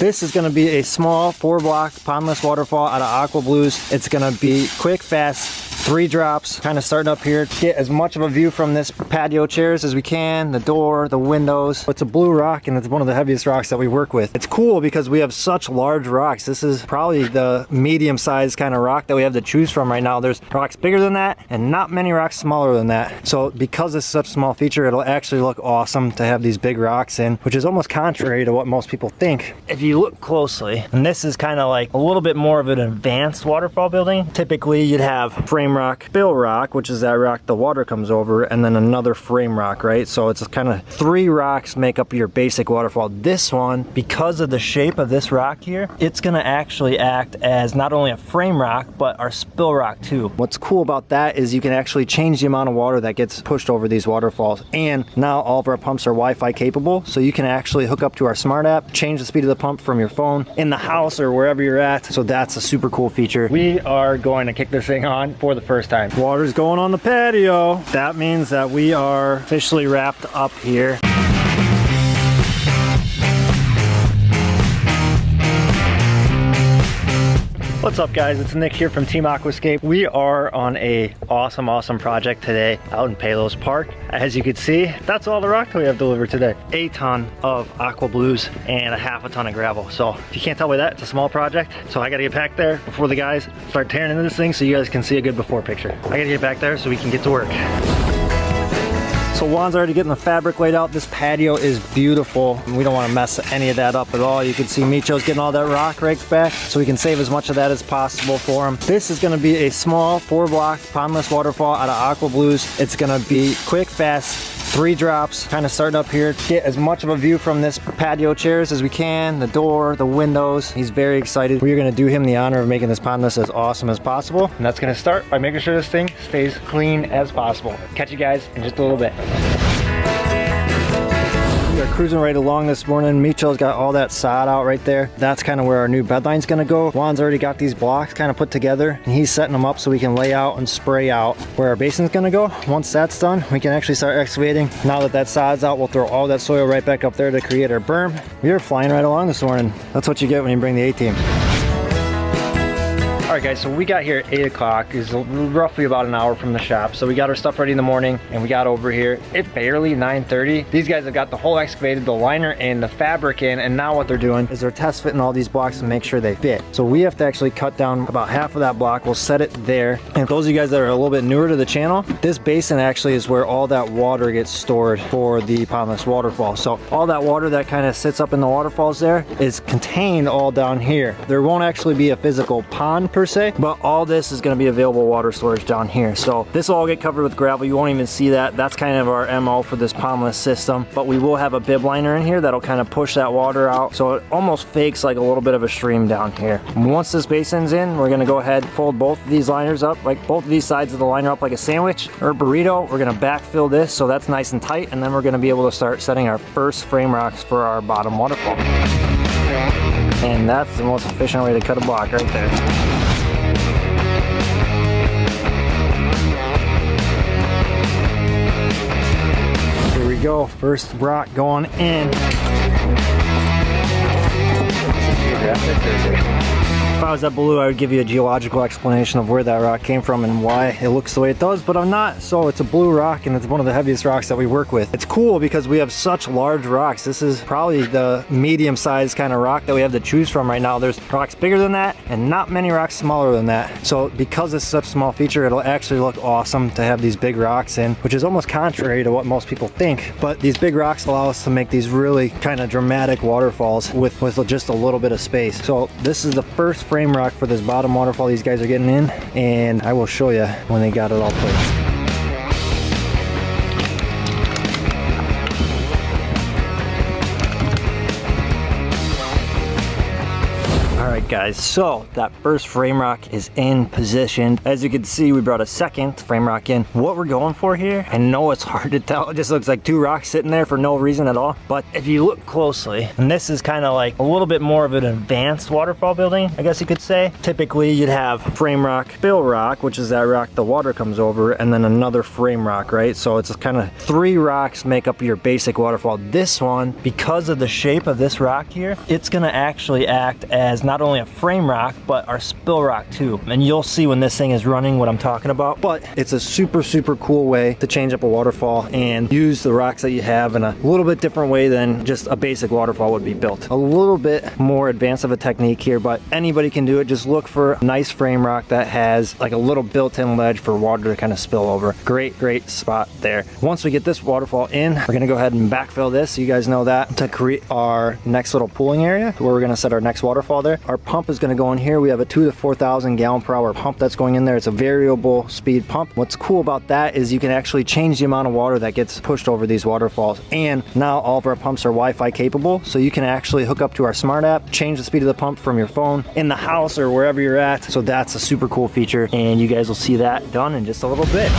This is going to be a small 4-block pondless waterfall out of Aqua Blues. It's going to be quick, fast, 3 drops, kind of starting up here. Get as much of a view from this patio chairs as we can, the door, the windows. It's a blue rock and it's one of the heaviest rocks that we work with. It's cool because we have such large rocks. This is probably the medium-sized kind of rock that we have to choose from right now. There's rocks bigger than that and not many rocks smaller than that. So because it's such a small feature, it'll actually look awesome to have these big rocks in, which is almost contrary to what most people think. If you look closely, and this is kind of like a little bit more of an advanced waterfall building. Typically you'd have frame rock, fill rock, which is that rock the water comes over, and then another frame rock, right? So it's kind of 3 rocks make up your basic waterfall. This one, because of the shape of this rock here, it's gonna actually act as not only a frame rock, but our spill rock too. What's cool about that is you can actually change the amount of water that gets pushed over these waterfalls. And now all of our pumps are Wi-Fi capable, so you can actually hook up to our smart app, change the speed of the pump from your phone in the house or wherever you're at. So that's a super cool feature. We are going to kick this thing on for the first time. Water's going on the patio. That means that we are officially wrapped up here. What's up guys, it's Nick here from Team Aquascape. We are on a awesome project today out in Palos Park. As you can see, that's all the rock that we have delivered today. A ton of Aqua Blues and a half a ton of gravel. So if you can't tell by that, it's a small project. So I gotta get back there before the guys start tearing into this thing so you guys can see a good before picture. I gotta get back there so we can get to work. So Juan's already getting the fabric laid out. This patio is beautiful. We don't want to mess any of that up at all. You can see Micho's getting all that rock raked back so we can save as much of that as possible for him. This is going to be a small 4-block pondless waterfall out of Aqua Blues. It's going to be quick, fast, 3 drops, kind of starting up here. Get as much of a view from this patio chairs as we can, the door, the windows. He's very excited. We're going to do him the honor of making this pondless as awesome as possible. And that's going to start by making sure this thing stays clean as possible. Catch you guys in just a little bit. We are cruising right along this morning. Micho's got all that sod out right there. That's kind of where our new bed line's gonna go. Juan's already got these blocks kind of put together and he's setting them up so we can lay out and spray out where our basin's gonna go. Once that's done, we can actually start excavating. Now that that sod's out, we'll throw all that soil right back up there to create our berm. We are flying right along this morning. That's what you get when you bring the A-team. All right guys, so we got here at 8 o'clock. It's roughly about an hour from the shop. So we got our stuff ready in the morning and we got over here. It's barely 9:30. These guys have got the hole excavated, the liner and the fabric in, and now what they're doing is they're test fitting all these blocks to make sure they fit. So we have to actually cut down about half of that block. We'll set it there. And for those of you guys that are a little bit newer to the channel, this basin actually is where all that water gets stored for the pondless waterfall. So all that water that kind of sits up in the waterfalls there is contained all down here. There won't actually be a physical pond per se, but all this is going to be available water storage down here. So this will all get covered with gravel. You won't even see that. That's kind of our MO for this pondless system, but we will have a bib liner in here that'll kind of push that water out so it almost fakes like a little bit of a stream down here. And once this basin's in, we're going to go ahead, fold both of these liners up, like both of these sides of the liner up like a sandwich or a burrito. We're going to backfill this so that's nice and tight, and then we're going to be able to start setting our first frame rocks for our bottom waterfall. And that's the most efficient way to cut a block right there. Go, first rock going in. If I was at Blue, I would give you a geological explanation of where that rock came from and why it looks the way it does, but I'm not. So it's a blue rock and it's one of the heaviest rocks that we work with. It's cool because we have such large rocks. This is probably the medium-sized kind of rock that we have to choose from right now. There's rocks bigger than that and not many rocks smaller than that. So because it's such a small feature, it'll actually look awesome to have these big rocks in, which is almost contrary to what most people think. But these big rocks allow us to make these really kind of dramatic waterfalls with just a little bit of space. So this is the first frame rock for this bottom waterfall these guys are getting in, and I will show you when they got it all placed. Alright guys, so that first frame rock is in position. As you can see, we brought a second frame rock in. What we're going for here, I know it's hard to tell, it just looks like two rocks sitting there for no reason at all, but if you look closely, and this is kind of like a little bit more of an advanced waterfall building, I guess you could say. Typically you'd have frame rock, spill rock, which is that rock the water comes over, and then another frame rock, right? So it's kind of three rocks make up your basic waterfall. This one, because of the shape of this rock here, it's gonna actually act as not only a frame rock, but our spill rock too. And you'll see when this thing is running what I'm talking about. But it's a super, super cool way to change up a waterfall and use the rocks that you have in a little bit different way than just a basic waterfall would be built. A little bit more advanced of a technique here, but anybody can do it. Just look for a nice frame rock that has like a little built-in ledge for water to kind of spill over. Great, great spot there. Once we get this waterfall in, we're gonna go ahead and backfill this, so you guys know that, to create our next little pooling area where we're gonna set our next waterfall there. Our pump is gonna go in here. We have a 2,000 to 4,000 gallon per hour pump that's going in there. It's a variable speed pump. What's cool about that is you can actually change the amount of water that gets pushed over these waterfalls. And now all of our pumps are Wi-Fi capable, so you can actually hook up to our smart app, change the speed of the pump from your phone in the house or wherever you're at. So that's a super cool feature, and you guys will see that done in just a little bit.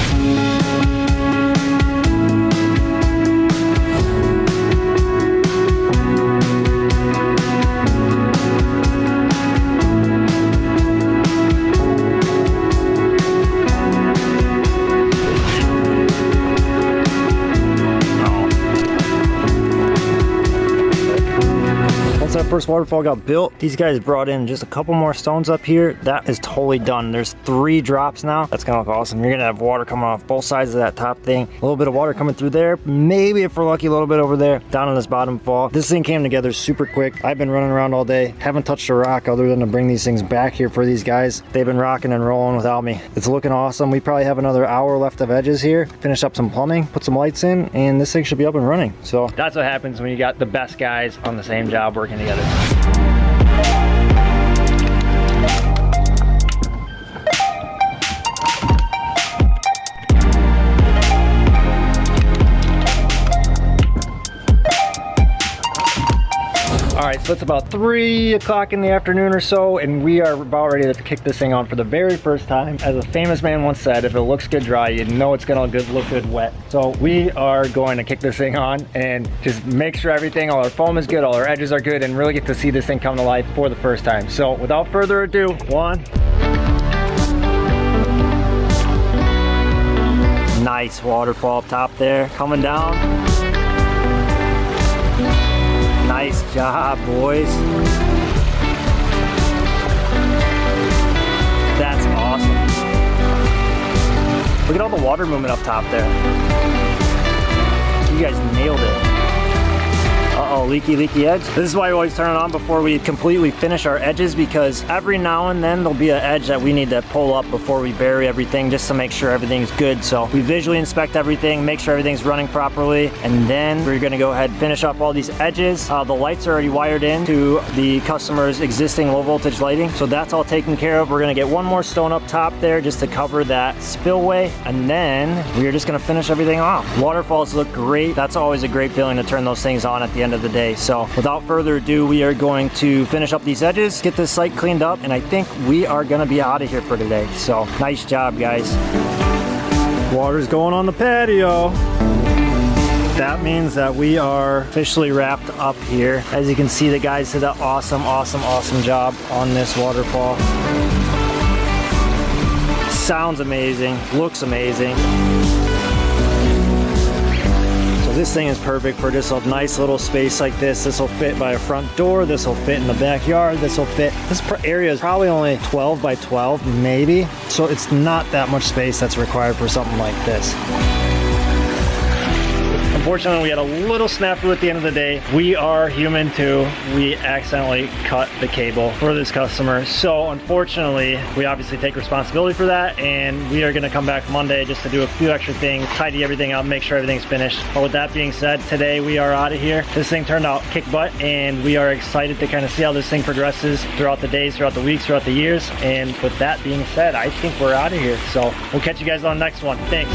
That first waterfall got built, these guys brought in just a couple more stones up here. That is totally done. There's 3 drops now. That's gonna look awesome. You're gonna have water coming off both sides of that top thing, a little bit of water coming through there, maybe if we're lucky a little bit over there down on this bottom fall. This thing came together super quick. I've been running around all day, haven't touched a rock other than to bring these things back here for these guys. They've been rocking and rolling without me. It's looking awesome. We probably have another hour left of edges here, finish up some plumbing, put some lights in, and this thing should be up and running. So that's what happens when you got the best guys on the same job working together. All right, so it's about 3 o'clock in the afternoon or so, and we are about ready to kick this thing on for the very first time. As a famous man once said, if it looks good dry, you know it's gonna look good wet. So we are going to kick this thing on and just make sure everything, all our foam is good, all our edges are good, and really get to see this thing come to life for the first time. So without further ado, one. Nice waterfall up top there, coming down. Nice job, boys. That's awesome. Look at all the water movement up top there. You guys nailed it. Uh-oh, leaky edge. This is why we always turn it on before we completely finish our edges, because every now and then there'll be an edge that we need to pull up before we bury everything, just to make sure everything's good. So we visually inspect everything, make sure everything's running properly, and then we're gonna go ahead and finish up all these edges. The lights are already wired in to the customer's existing low voltage lighting, so that's all taken care of. We're gonna get one more stone up top there just to cover that spillway, and then we're just gonna finish everything off. Waterfalls look great. That's always a great feeling to turn those things on at the end of the day. So without further ado, we are going to finish up these edges, get this site cleaned up, and I think we are gonna be out of here for today. So nice job, guys. Water's going on the patio. That means that we are officially wrapped up here. As you can see, the guys did an awesome job on this waterfall. Sounds amazing, looks amazing. This thing is perfect for just a nice little space like this. This will fit by a front door. This will fit in the backyard. This will fit. This area is probably only 12 by 12, maybe. So it's not that much space that's required for something like this. Unfortunately, we had a little snafu at the end of the day. We are human too. We accidentally cut the cable for this customer. So unfortunately, we obviously take responsibility for that, and we are gonna come back Monday just to do a few extra things, tidy everything up, make sure everything's finished. But with that being said, today we are out of here. This thing turned out kick butt, and we are excited to kind of see how this thing progresses throughout the days, throughout the weeks, throughout the years. And with that being said, I think we're out of here. So we'll catch you guys on the next one. Thanks.